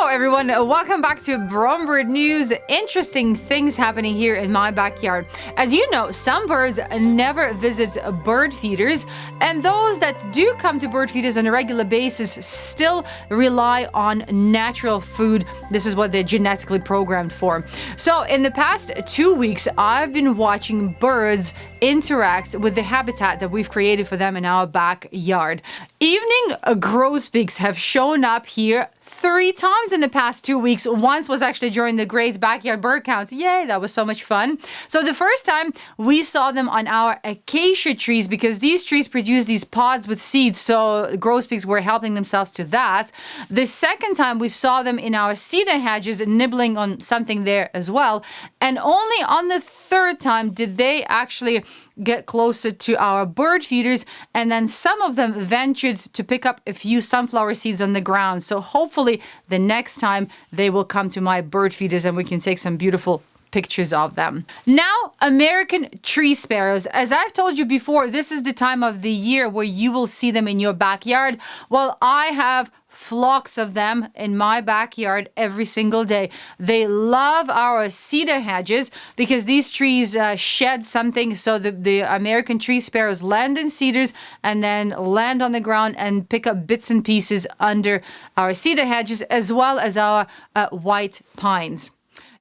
Hello everyone, welcome back to Brome Bird News. Interesting things happening here in my backyard. As you know, some birds never visit bird feeders, and those that do come to bird feeders on a regular basis still rely on natural food. This is what they're genetically programmed for. So in the past 2 weeks, I've been watching birds interact with the habitat that we've created for them in our backyard. Evening grosbeaks have shown up here 3 times in the past 2 weeks. Once was actually during the great backyard bird counts. Yay, that was so much fun. So the first time we saw them on our acacia trees, because these trees produce these pods with seeds, so grosbeaks were helping themselves to that. The second time we saw them in our cedar hedges, nibbling on something there as well. And only on the third time did they actually get closer to our bird feeders, and then some of them ventured to pick up a few sunflower seeds on the ground. So hopefully the next time they will come to my bird feeders and we can take some beautiful pictures of them. Now, American tree sparrows. As I've told you before, this is the time of the year where you will see them in your backyard. Well, I have flocks of them in my backyard every single day. They love our cedar hedges because these trees shed something, so the American tree sparrows land in cedars and then land on the ground and pick up bits and pieces under our cedar hedges, as well as our white pines.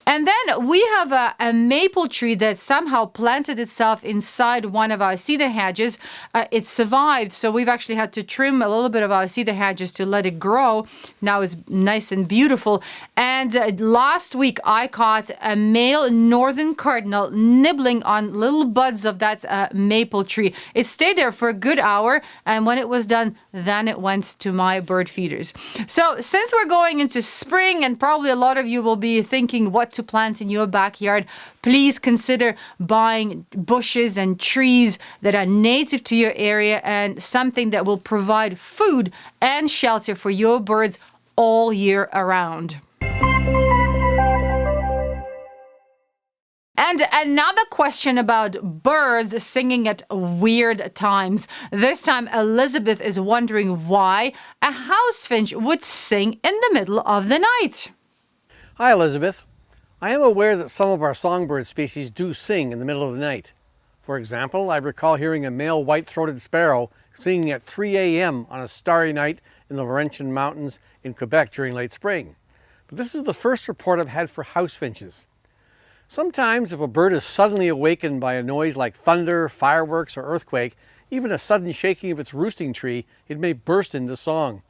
And then we have a maple tree that somehow planted itself inside one of our cedar hedges. It survived, so we've actually had to trim a little bit of our cedar hedges to let it grow. Now it's nice and beautiful. And last week I caught a male northern cardinal nibbling on little buds of that maple tree. It stayed there for a good hour, and when it was done, then it went to my bird feeders. So since we're going into spring, and probably a lot of you will be thinking what to plant in your backyard, please consider buying bushes and trees that are native to your area and something that will provide food and shelter for your birds all year around. And another question about birds singing at weird times. This time, Elizabeth is wondering why a house finch would sing in the middle of the night. Hi, Elizabeth. I am aware that some of our songbird species do sing in the middle of the night. For example, I recall hearing a male white-throated sparrow singing at 3 a.m. on a starry night in the Laurentian Mountains in Quebec during late spring. But this is the first report I've had for house finches. Sometimes, if a bird is suddenly awakened by a noise like thunder, fireworks, or earthquake, even a sudden shaking of its roosting tree, it may burst into song.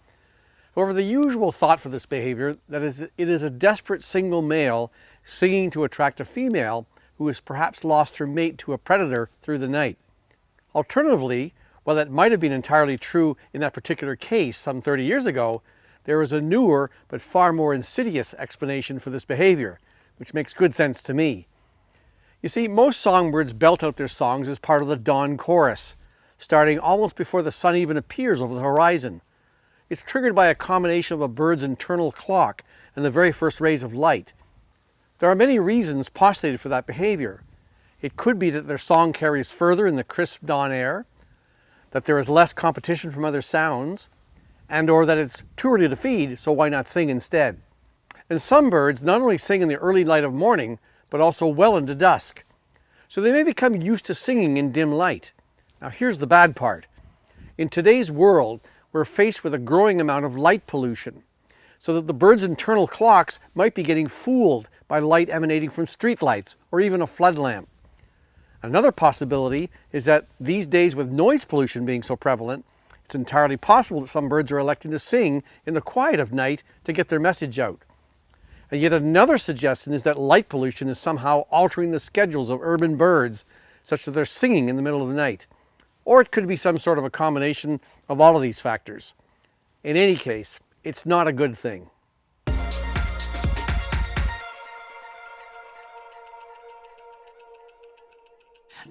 However, the usual thought for this behavior is it is a desperate single male singing to attract a female who has perhaps lost her mate to a predator through the night. Alternatively, while that might have been entirely true in that particular case some 30 years ago, there is a newer but far more insidious explanation for this behavior, which makes good sense to me. You see, most songbirds belt out their songs as part of the dawn chorus, starting almost before the sun even appears over the horizon. It's triggered by a combination of a bird's internal clock and the very first rays of light. There are many reasons postulated for that behavior. It could be that their song carries further in the crisp dawn air, that there is less competition from other sounds, and or that it's too early to feed, so why not sing instead? And some birds not only sing in the early light of morning, but also well into dusk. So they may become used to singing in dim light. Now here's the bad part. In today's world, we're faced with a growing amount of light pollution, so that the bird's internal clocks might be getting fooled by light emanating from streetlights or even a flood lamp. Another possibility is that these days, with noise pollution being so prevalent, it's entirely possible that some birds are electing to sing in the quiet of night to get their message out. And yet another suggestion is that light pollution is somehow altering the schedules of urban birds such that they're singing in the middle of the night. Or it could be some sort of a combination of all of these factors. In any case, it's not a good thing.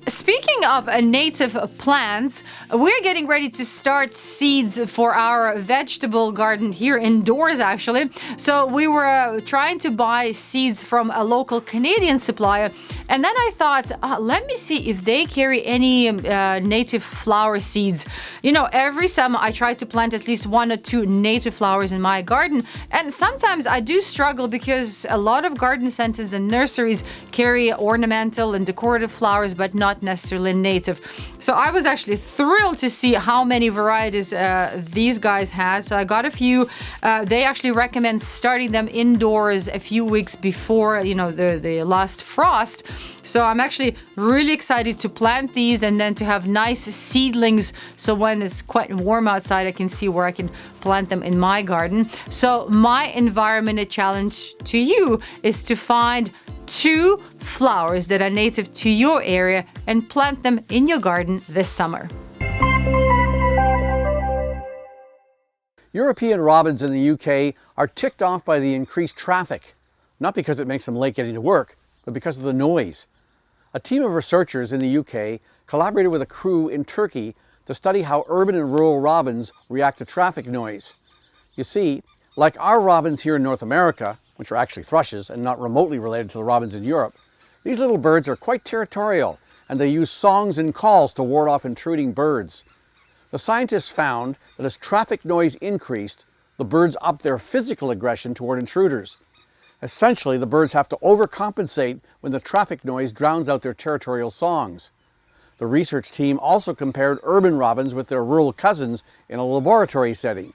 Speaking speaking of native plants, we're getting ready to start seeds for our vegetable garden here indoors, actually. So we were trying to buy seeds from a local Canadian supplier, and then I thought, let me see if they carry any native flower seeds. You know, every summer I try to plant at least 1 or 2 native flowers in my garden, and sometimes I do struggle because a lot of garden centers and nurseries carry ornamental and decorative flowers, but not necessarily native. So I was actually thrilled to see how many varieties these guys had. So I got a few. They actually recommend starting them indoors a few weeks before, you know, the last frost. So I'm actually really excited to plant these and then to have nice seedlings. So when it's quite warm outside, I can see where I can plant them in my garden. So my environmental challenge to you is to find 2 flowers that are native to your area and plant them in your garden this summer. European robins in the UK are ticked off by the increased traffic, not because it makes them late getting to work, but because of the noise. A team of researchers in the UK collaborated with a crew in Turkey to study how urban and rural robins react to traffic noise. You see, like our robins here in North America, which are actually thrushes and not remotely related to the robins in Europe, these little birds are quite territorial, and they use songs and calls to ward off intruding birds. The scientists found that as traffic noise increased, the birds upped their physical aggression toward intruders. Essentially, the birds have to overcompensate when the traffic noise drowns out their territorial songs. The research team also compared urban robins with their rural cousins in a laboratory setting.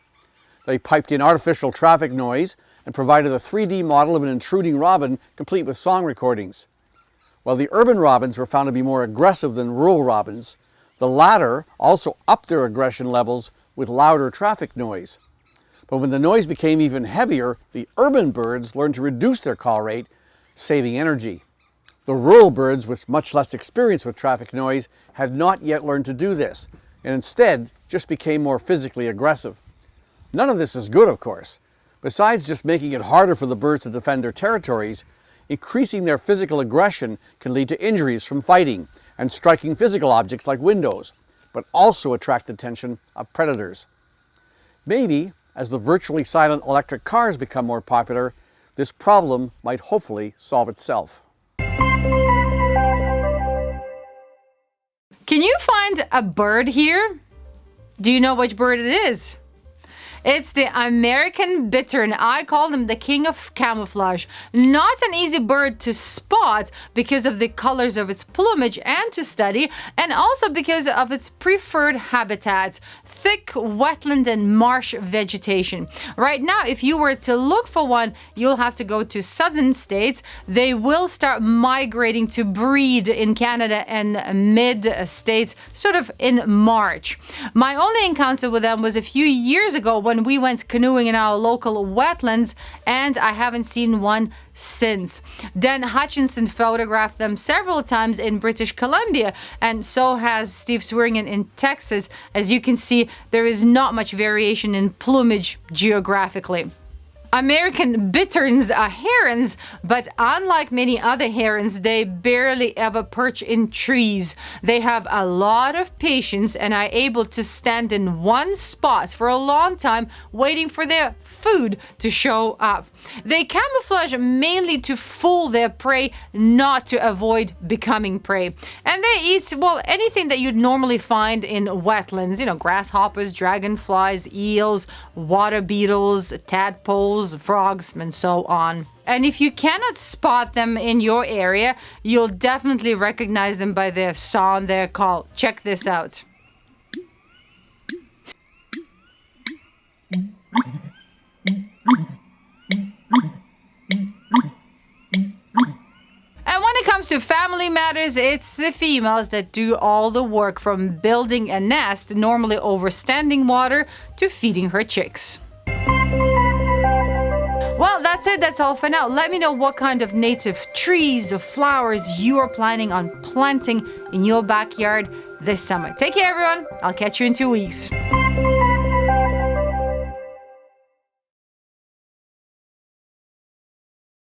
They piped in artificial traffic noise and provided a 3D model of an intruding robin complete with song recordings. While the urban robins were found to be more aggressive than rural robins, the latter also upped their aggression levels with louder traffic noise. But when the noise became even heavier, the urban birds learned to reduce their call rate, saving energy. The rural birds, with much less experience with traffic noise, had not yet learned to do this, and instead just became more physically aggressive. None of this is good, of course. Besides just making it harder for the birds to defend their territories, increasing their physical aggression can lead to injuries from fighting and striking physical objects like windows, but also attract the attention of predators. Maybe, as the virtually silent electric cars become more popular, this problem might hopefully solve itself. Can you find a bird here? Do you know which bird it is? It's the American Bittern. I call them the king of camouflage. Not an easy bird to spot because of the colors of its plumage and to study, and also because of its preferred habitats, thick wetland and marsh vegetation. Right now, if you were to look for one, you'll have to go to southern states. They will start migrating to breed in Canada and mid-states sort of in March. My only encounter with them was a few years ago when we went canoeing in our local wetlands, and I haven't seen one since. Dan Hutchinson photographed them several times in British Columbia, and so has Steve Swearingen in Texas. As you can see, there is not much variation in plumage geographically. American bitterns are herons, but unlike many other herons, they barely ever perch in trees. They have a lot of patience and are able to stand in one spot for a long time, waiting for their food to show up. They camouflage mainly to fool their prey, not to avoid becoming prey. And they eat, well, anything that you'd normally find in wetlands, you know, grasshoppers, dragonflies, eels, water beetles, tadpoles, frogs, and so on. And if you cannot spot them in your area, you'll definitely recognize them by their song, their call. Check this out. And when it comes to family matters, it's the females that do all the work, from building a nest, normally over standing water, to feeding her chicks. Well, that's it. That's all for now. Let me know what kind of native trees or flowers you are planning on planting in your backyard this summer. Take care, everyone. I'll catch you in 2 weeks.